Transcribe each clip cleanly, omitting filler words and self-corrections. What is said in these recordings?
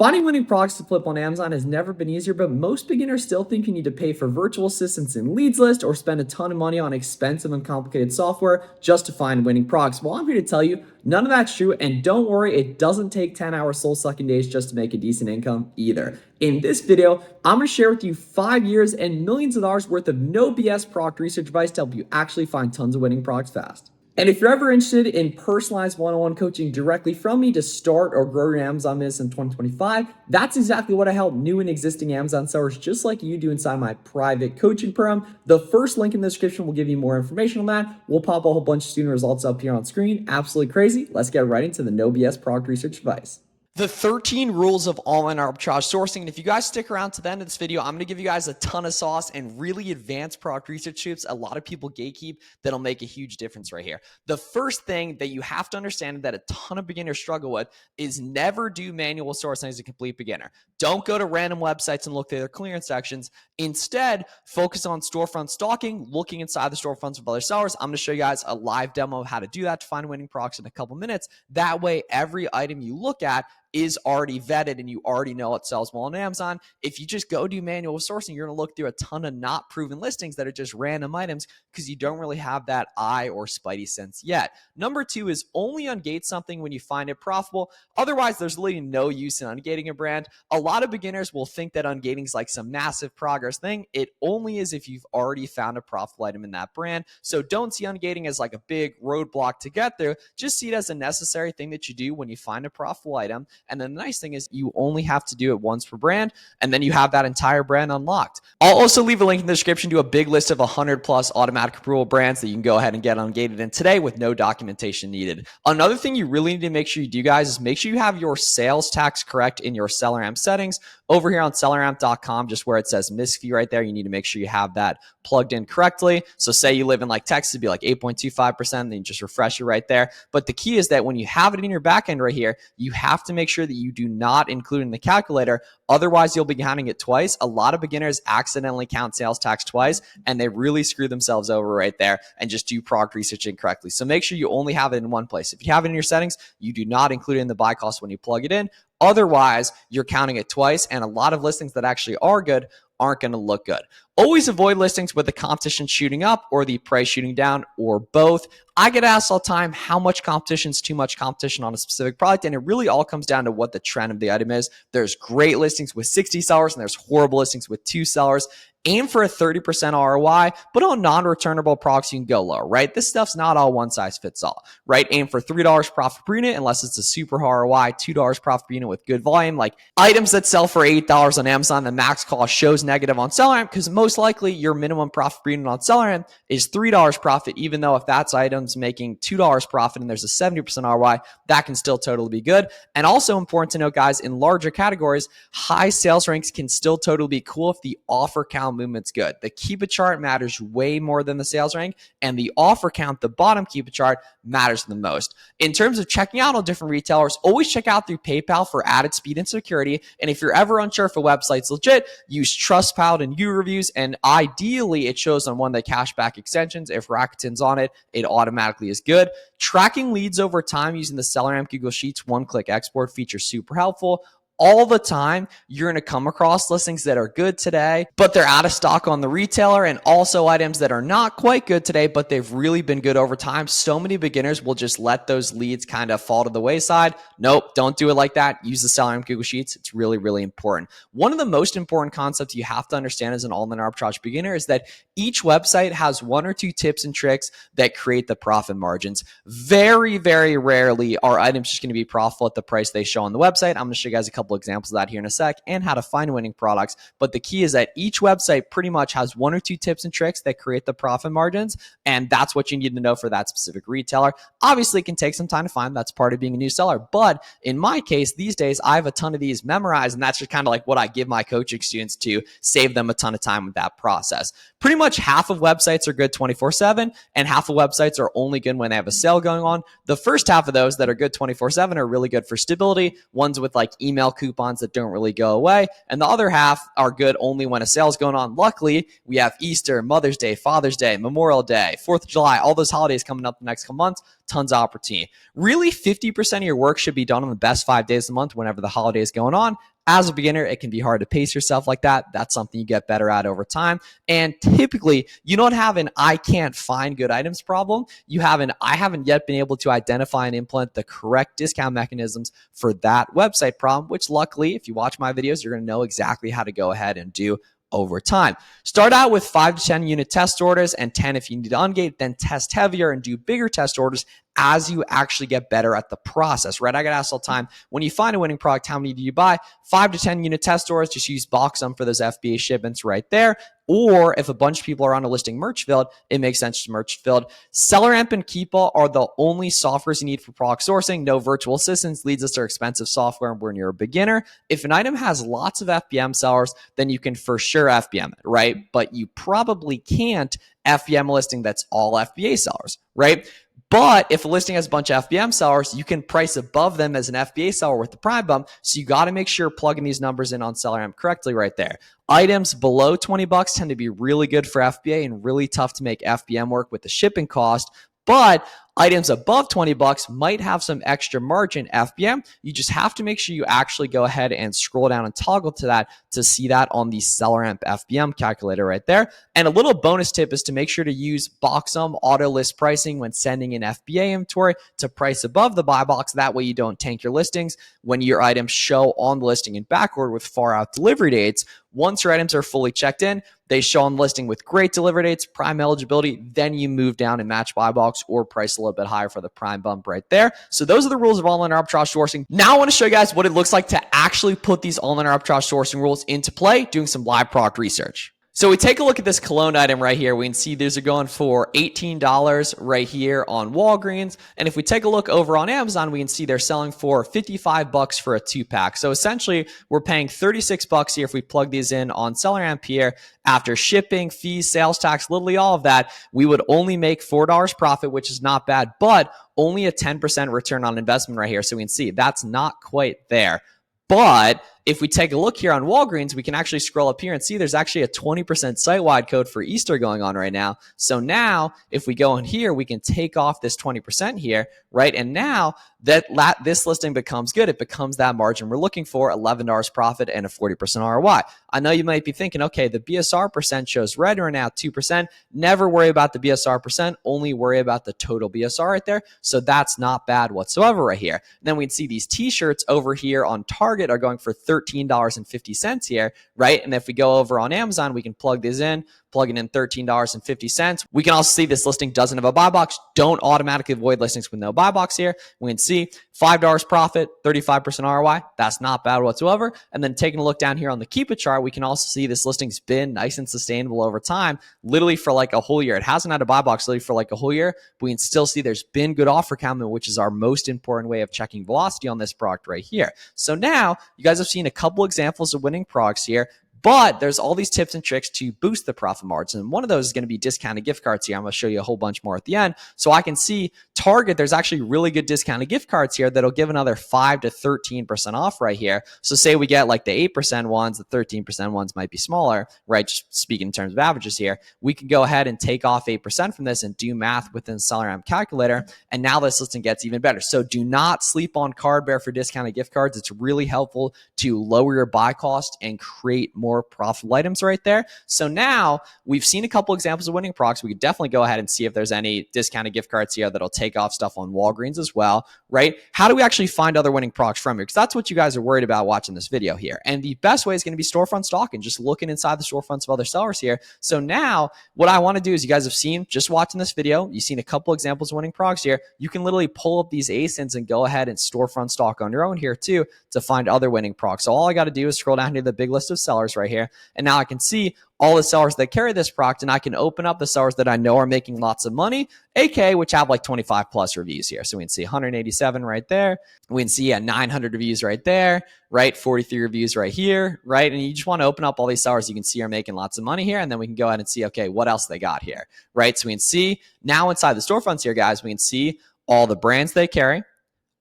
Finding winning products to flip on Amazon has never been easier, but most beginners still think you need to pay for virtual assistants and leads list or spend a ton of money on expensive and complicated software just to find winning products. Well, I'm here to tell you none of that's true, and don't worry, it doesn't take 10-hour soul-sucking days just to make a decent income either. In this video, I'm going to share with you 5 years and millions of dollars worth of no BS product research advice to help you actually find tons of winning products fast. And if you're ever interested in personalized one-on-one coaching directly from me to start or grow your Amazon business in 2025, that's exactly what I help new and existing Amazon sellers just like you do inside my private coaching program. The first link in the description will give you more information on that. We'll pop a whole bunch of student results up here on screen. Absolutely crazy. Let's get right into the no BS product research advice. The 13 rules of online arbitrage sourcing. And if you guys stick around to the end of this video, I'm going to give you guys a ton of sauce and really advanced product research tips a lot of people gatekeep that'll make a huge difference right here. The first thing that you have to understand that a ton of beginners struggle with is never do manual sourcing as a complete beginner. Don't go to random websites and look through their clearance sections. Instead, focus on storefront stalking, looking inside the storefronts of other sellers. I'm going to show you guys a live demo of how to do that to find winning products in a couple minutes. That way, every item you look at is already vetted and you already know it sells well on Amazon. If you just go do manual sourcing, you're going to look through a ton of not proven listings that are just random items because you don't really have that eye or spidey sense yet. Number two is only ungate something when you find it profitable. Otherwise, there's literally no use in ungating a brand. A lot of beginners will think that ungating is like some massive progress thing. It only is if you've already found a profitable item in that brand. So don't see ungating as like a big roadblock to get there. Just see it as a necessary thing that you do when you find a profitable item. And then the nice thing is you only have to do it once per brand, and then you have that entire brand unlocked. I'll also leave a link in the description to a big list of 100 plus automatic approval brands that you can go ahead and get ungated in today with no documentation needed. Another thing you really need to make sure you do, guys, is make sure you have your sales tax correct in your SellerAmp settings. Over here on selleramp.com, just where it says MISC fee right there, you need to make sure you have that plugged in correctly. So say you live in like Texas, it'd be like 8.25%, then you just refresh it right there. But the key is that when you have it in your backend right here, you have to make sure that you do not include in the calculator. Otherwise, you'll be counting it twice. A lot of beginners accidentally count sales tax twice, and they really screw themselves over right there and just do product research incorrectly. So make sure you only have it in one place. If you have it in your settings, you do not include it in the buy cost when you plug it in. Otherwise, you're counting it twice, and a lot of listings that actually are good aren't going to look good. Always avoid listings with the competition shooting up or the price shooting down or both. I get asked all the time, how much competition is too much competition on a specific product? And it really all comes down to what the trend of the item is. There's great listings with 60 sellers and there's horrible listings with 2 sellers. Aim for a 30% ROI, but on non-returnable products, you can go lower, right? This stuff's not all one size fits all, right? Aim for $3 profit per unit unless it's a super ROI, $2 profit per unit with good volume. Like items that sell for $8 on Amazon, the max cost shows negative on SellerAmp because most likely your minimum profit per unit on SellerAmp is $3 profit, even though if that's items making $2 profit and there's a 70% ROI, that can still totally be good. And also important to note, guys, in larger categories, high sales ranks can still totally be cool if the offer count movement's good. The Keep It chart matters way more than the sales rank, and the offer count, the bottom Keep It chart, matters the most. In terms of checking out on different retailers, always check out through PayPal for added speed and security. And if you're ever unsure if a website's legit, use Trustpilot and uReviews, and ideally it shows on one of the cashback extensions. If Rakuten's on it, it automatically is good. Tracking leads over time using the SellerAmp Google Sheets one-click export feature is super helpful. All the time, you're going to come across listings that are good today, but they're out of stock on the retailer, and also items that are not quite good today, but they've really been good over time. So many beginners will just let those leads kind of fall to the wayside. Nope, don't do it like that. Use the SellerAmp Google Sheets. It's really, really important. One of the most important concepts you have to understand as an online arbitrage beginner is that each website has 1 or 2 tips and tricks that create the profit margins. Very, very rarely are items just going to be profitable at the price they show on the website. I'm going to show you guys a couple examples of that here in a sec and how to find winning products. But the key is that each website pretty much has 1 or 2 tips and tricks that create the profit margins. And that's what you need to know for that specific retailer. Obviously, it can take some time to find. That's part of being a new seller. But in my case, these days, I have a ton of these memorized. And that's just kind of like what I give my coaching students to save them a ton of time with that process. Pretty much half of websites are good 24/7 and half of websites are only good when they have a sale going on. The first half of those that are good 24/7 are really good for stability. Ones with like email coupons that don't really go away. And the other half are good only when a sale's going on. Luckily, we have Easter, Mother's Day, Father's Day, Memorial Day, 4th of July, all those holidays coming up the next couple months. tons of opportunity. Really, 50% of your work should be done on the best 5 days of the month whenever the holiday is going on. As a beginner, it can be hard to pace yourself like that. That's something you get better at over time. And typically, you don't have an I can't find good items problem. You have an I haven't yet been able to identify and implement the correct discount mechanisms for that website problem, which luckily, if you watch my videos, you're going to know exactly how to go ahead and do over time. Start out with 5 to 10 unit test orders and 10 if you need to ungate, then test heavier and do bigger test orders as you actually get better at the process, right? I get asked all the time, when you find a winning product, how many do you buy? 5 to 10 unit test orders, just use Boxum for those FBA shipments right there. Or if a bunch of people are on a listing merch build, it makes sense to merch build. SellerAmp and Keepa are the only softwares you need for product sourcing. No virtual assistants, leads us to expensive software when you're a beginner. If an item has lots of FBM sellers, then you can for sure FBM it, right? But you probably can't FBM a listing that's all FBA sellers, right? But if a listing has a bunch of FBM sellers, you can price above them as an FBA seller with the prime bump. So you got to make sure you're plugging these numbers in on SellerAmp correctly right there. Items below 20 bucks tend to be really good for FBA and really tough to make FBM work with the shipping cost. But items above 20 bucks might have some extra margin FBM. You just have to make sure you actually go ahead and scroll down and toggle to that to see that on the SellerAmp FBM calculator right there. And a little bonus tip is to make sure to use Boxum auto list pricing when sending in FBA inventory to price above the buy box. That way you don't tank your listings when your items show on the listing in backorder with far out delivery dates. Once your items are fully checked in, they show on the listing with great delivery dates, prime eligibility, then you move down and match buy box or price a little bit higher for the prime bump right there. So those are the rules of online arbitrage sourcing. Now I want to show you guys what it looks like to actually put these online arbitrage sourcing rules into play, doing some live product research. So we take a look at this cologne item right here. We can see these are going for $18 right here on Walgreens. And if we take a look over on Amazon, we can see they're selling for 55 bucks for a 2-pack. So essentially, we're paying 36 bucks here if we plug these in on SellerAmp here. After shipping, fees, sales tax, literally all of that, we would only make $4 profit, which is not bad, but only a 10% return on investment right here. So we can see that's not quite there. But if we take a look here on Walgreens, we can actually scroll up here and see there's actually a 20% site-wide code for Easter going on right now. So now if we go in here, we can take off this 20% here, right? And now that this listing becomes good, it becomes that margin we're looking for, $11 profit and a 40% ROI. I know you might be thinking, okay, the BSR percent shows red right now, 2%. Never worry about the BSR percent, only worry about the total BSR right there. So that's not bad whatsoever right here. And then we'd see these t-shirts over here on Target are going for $13.50 here, right? And if we go over on Amazon, we can plug this in, plugging in $13.50. We can also see this listing doesn't have a buy box. Don't automatically avoid listings with no buy box here. We can see $5 profit, 35% ROI. That's not bad whatsoever. And then taking a look down here on the Keepa chart, we can also see this listing's been nice and sustainable over time, literally for like a whole year. It hasn't had a buy box literally for like a whole year, but we can still see there's been good offer count, which is our most important way of checking velocity on this product right here. So now you guys have seen a couple examples of winning products here. But there's all these tips and tricks to boost the profit margin. And one of those is going to be discounted gift cards here. I'm going to show you a whole bunch more at the end. So I can see Target, there's actually really good discounted gift cards here that'll give another 5 to 13% off right here. So say we get like the 8% ones, the 13% ones might be smaller, right? Just speaking in terms of averages here. We can go ahead and take off 8% from this and do math within SellerAmp calculator. And now this listing gets even better. So do not sleep on Cardbear for discounted gift cards. It's really helpful to lower your buy cost and create more profitable items right there. So now we've seen a couple examples of winning products. We could definitely go ahead and see if there's any discounted gift cards here that'll take off stuff on Walgreens as well, right? How do we actually find other winning products from here? Because that's what you guys are worried about watching this video here. And the best way is going to be storefront stock and just looking inside the storefronts of other sellers here. So now what I want to do is, you guys have seen, just watching this video, you've seen a couple examples of winning products here. You can literally pull up these ASINs and go ahead and storefront stock on your own here too to find other winning products. So all I got to do is scroll down to the big list of sellers right here. And now I can see all the sellers that carry this product, and I can open up the sellers that I know are making lots of money, aka which have like 25 plus reviews here. So we can see 187 right there. We can see 900 reviews right there, right? 43 reviews right here, right? And you just want to open up all these sellers you can see are making lots of money here. And then we can go ahead and see, okay, what else they got here, right? So we can see now inside the storefronts here, guys, we can see all the brands they carry,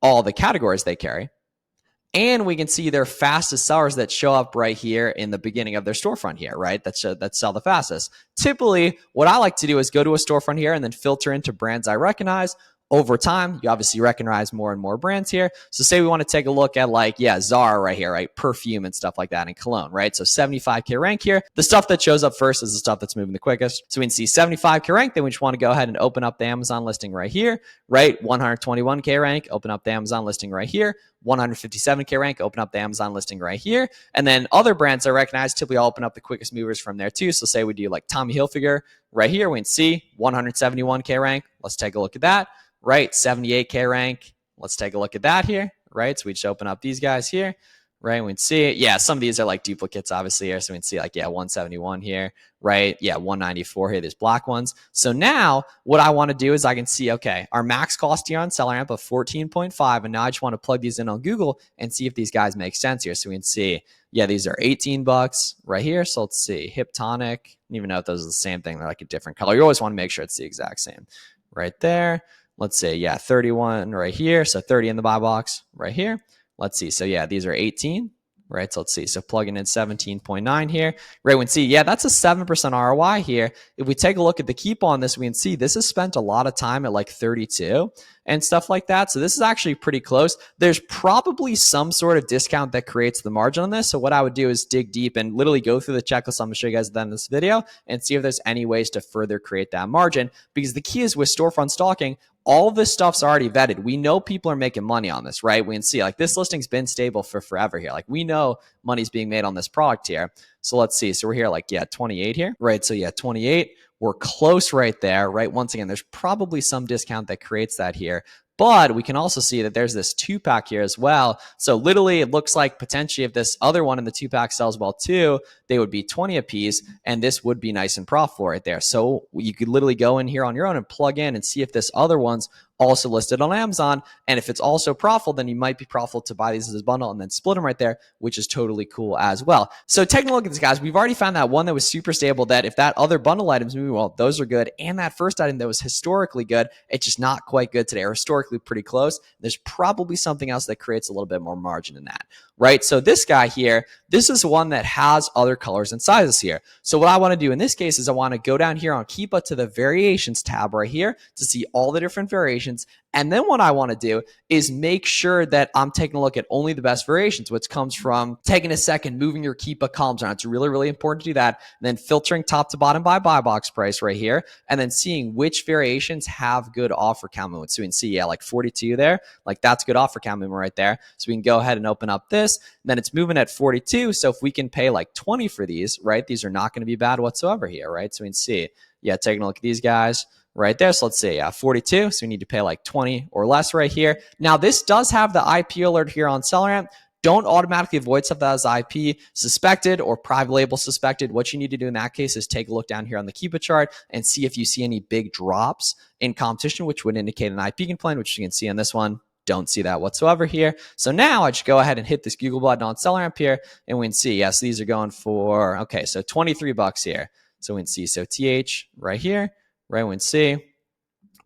all the categories they carry, and we can see their fastest sellers that show up right here in the beginning of their storefront here, right? That sell the fastest. Typically, what I like to do is go to a storefront here and then filter into brands I recognize. over time, you obviously recognize more and more brands here. So say we want to take a look at like, yeah, Zara right here, right? Perfume and stuff like that, and cologne, right? So 75K rank here. The stuff that shows up first is the stuff that's moving the quickest. So we can see 75K rank, then we just want to go ahead and open up the Amazon listing right here, right? 121K rank, open up the Amazon listing right here. 157K rank, open up the Amazon listing right here. And then other brands I recognize typically I'll open up the quickest movers from there too. So say we do like Tommy Hilfiger right here, we can see 171K rank. Let's take a look at that, right? 78K rank. Let's take a look at that here, right? So we just open up these guys here, right? We can see it. Yeah, some of these are like duplicates obviously here. So we can see like, yeah, 171 here, right? Yeah, 194 here. There's black ones. So now what I want to do is I can see, okay, our max cost here on SellerAmp of 14.5. And now I just want to plug these in on Google and see if these guys make sense here. So we can see, yeah, these are 18 bucks right here. So let's see, Hiptonic. I don't even know if those are the same thing. They're like a different color. You always want to make sure it's the exact same right there. Let's say, yeah, 31 right here. So 30 in the buy box right here. Let's see. So yeah, these are 18, right? So let's see. So plugging in 17.9 here, right? We can see, yeah, that's a 7% ROI here. If we take a look at the keep on this, we can see this has spent a lot of time at like 32 and stuff like that. So this is actually pretty close. There's probably some sort of discount that creates the margin on this. So what I would do is dig deep and literally go through the checklist I'm going to show you guys at the end of this video and see if there's any ways to further create that margin. Because the key is with storefront stalking, all this stuff's already vetted. We know people are making money on this, right? We can see like this listing's been stable for forever here. Like we know money's being made on this product here. So let's see. So we're here like, yeah, 28 here, right? So yeah, 28. We're close right there, right? Once again, there's probably some discount that creates that here. But we can also see that there's this 2-pack here as well. So literally it looks like potentially if this other one in the 2-pack sells well too, they would be 20 a piece and this would be nice and profitable right there. So you could literally go in here on your own and plug in and see if this other one's also listed on Amazon. And if it's also profitable, then you might be profitable to buy these as a bundle and then split them right there, which is totally cool as well. So taking a look at this, guys, we've already found that one that was super stable, that if that other bundle item's moving well, those are good. And that first item that was historically good, it's just not quite good today, or historically pretty close. There's probably something else that creates a little bit more margin in that, right? So this guy here, this is one that has other colors and sizes here. So what I want to do in this case is I want to go down here on Keepa to the variations tab right here to see all the different variations. And then what I want to do is make sure that I'm taking a look at only the best variations, which comes from taking a second, moving your Keepa columns around. It's really, really important to do that. And then filtering top to bottom by buy box price right here. And then seeing which variations have good offer count movement. So we can see, yeah, like 42 there. Like that's good offer count movement right there. So we can go ahead and open up this. Then it's moving at 42. So if we can pay like 20 for these, right, these are not going to be bad whatsoever here, right? So we can see, yeah, taking a look at these guys right there. So let's say 42. So we need to pay like 20 or less right here. Now this does have the IP alert here on SellerAmp. Don't automatically avoid stuff that has IP suspected or private label suspected. What you need to do in that case is take a look down here on the Keepa chart and see if you see any big drops in competition, which would indicate an IP complaint, which you can see on this one. Don't see that whatsoever here. So now I just go ahead and hit this Google button on SellerAmp here, and we can see, yes, these are going for, okay, so 23 bucks here. So we can see, so TH right here, right, we can see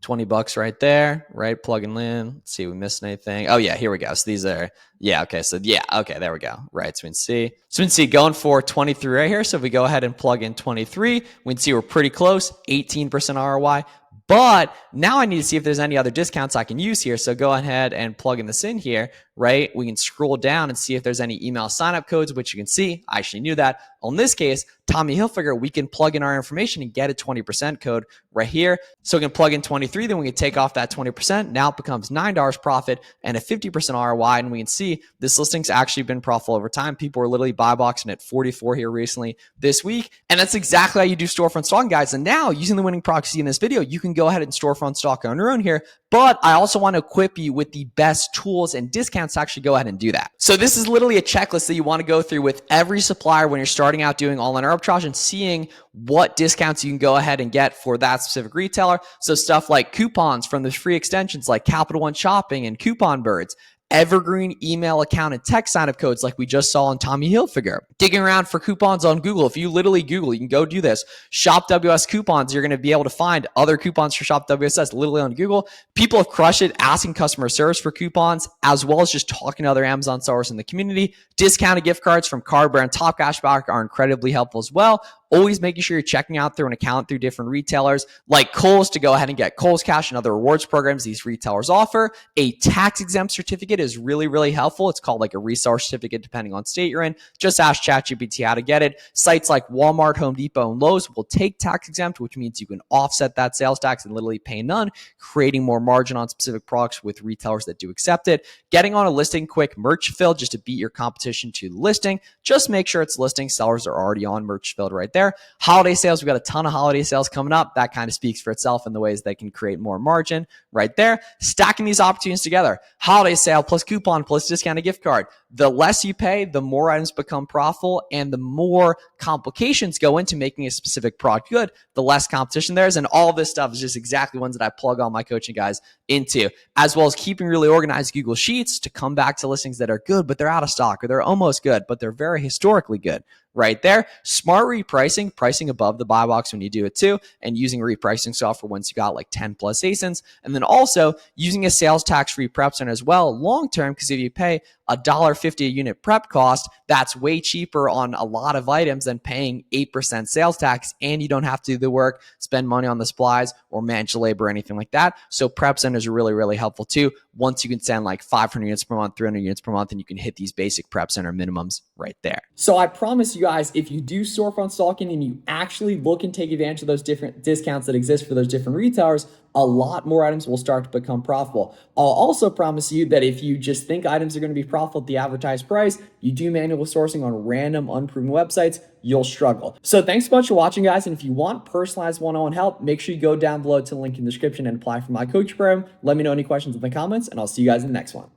20 bucks right there, right? Plugging in. Let's see if we missed anything. Oh yeah, here we go. So these are, yeah, okay. So yeah, okay, there we go. Right, so we can see. So we can see going for 23 right here. So if we go ahead and plug in 23, we can see we're pretty close, 18% ROI. But now I need to see if there's any other discounts I can use here. So go ahead and plug in this in here, right? We can scroll down and see if there's any email sign-up codes, which you can see. I actually knew that. On this case, Tommy Hilfiger, we can plug in our information and get a 20% code right here. So we can plug in 23, then we can take off that 20%. Now it becomes $9 profit and a 50% ROI. And we can see this listing's actually been profitable over time. People are literally buy boxing at 44 here recently this week. And that's exactly how you do storefront stalking, guys. And now using the winning proxy in this video, you can go ahead and storefront stalk on your own here. But I also want to equip you with the best tools and discounts to actually go ahead and do that. So this is literally a checklist that you want to go through with every supplier when you're starting out doing online arbitrage and seeing what discounts you can go ahead and get for that specific retailer. So stuff like coupons from the free extensions like Capital One Shopping and Coupon Birds, evergreen email account and text sign-up codes like we just saw on Tommy Hilfiger. Digging around for coupons on Google. If you literally Google, you can go do this. Shop WS coupons, you're going to be able to find other coupons for Shop WSS literally on Google. People have crushed it asking customer service for coupons, as well as just talking to other Amazon sellers in the community. Discounted gift cards from Cardware and Top Cashback are incredibly helpful as well. always making sure you're checking out through an account through different retailers like Kohl's to go ahead and get Kohl's Cash and other rewards programs these retailers offer. A tax exempt certificate is really, really helpful. It's called like a resource certificate depending on state you're in. Just ask ChatGPT how to get it. Sites like Walmart, Home Depot, and Lowe's will take tax exempt, which means you can offset that sales tax and literally pay none, creating more margin on specific products with retailers that do accept it. Getting on a listing quick merch fill just to beat your competition to the listing. Just make sure it's listing. Sellers are already on merch filled right there. Holiday sales, we've got a ton of holiday sales coming up. That kind of speaks for itself in the ways they can create more margin right there. Stacking these opportunities together. Holiday sale plus coupon plus discounted gift card. The less you pay, the more items become profitable, and the more complications go into making a specific product good, the less competition there is. And all this stuff is just exactly ones that I plug all my coaching guys into, as well as keeping really organized Google Sheets to come back to listings that are good, but they're out of stock, or they're almost good, but they're very historically good. Right there. Smart repricing, pricing above the buy box when you do it too, and using repricing software once you got like 10 plus ASINs. And then also using a sales tax free prep center as well long term, because if you pay $1.50 a unit prep cost, that's way cheaper on a lot of items than paying 8% sales tax, and you don't have to do the work, spend money on the supplies or manage the labor or anything like that. So prep centers are really, really helpful too. Once you can send like 500 units per month, 300 units per month, and you can hit these basic prep center minimums right there. So I promise you guys, if you do storefront stalking and you actually look and take advantage of those different discounts that exist for those different retailers, a lot more items will start to become profitable. I'll also promise you that if you just think items are going to be profitable at the advertised price, you do manual sourcing on random unproven websites, you'll struggle. So thanks so much for watching, guys. And if you want personalized one-on-one help, make sure you go down below to the link in the description and apply for my coaching program. Let me know any questions in the comments, and I'll see you guys in the next one.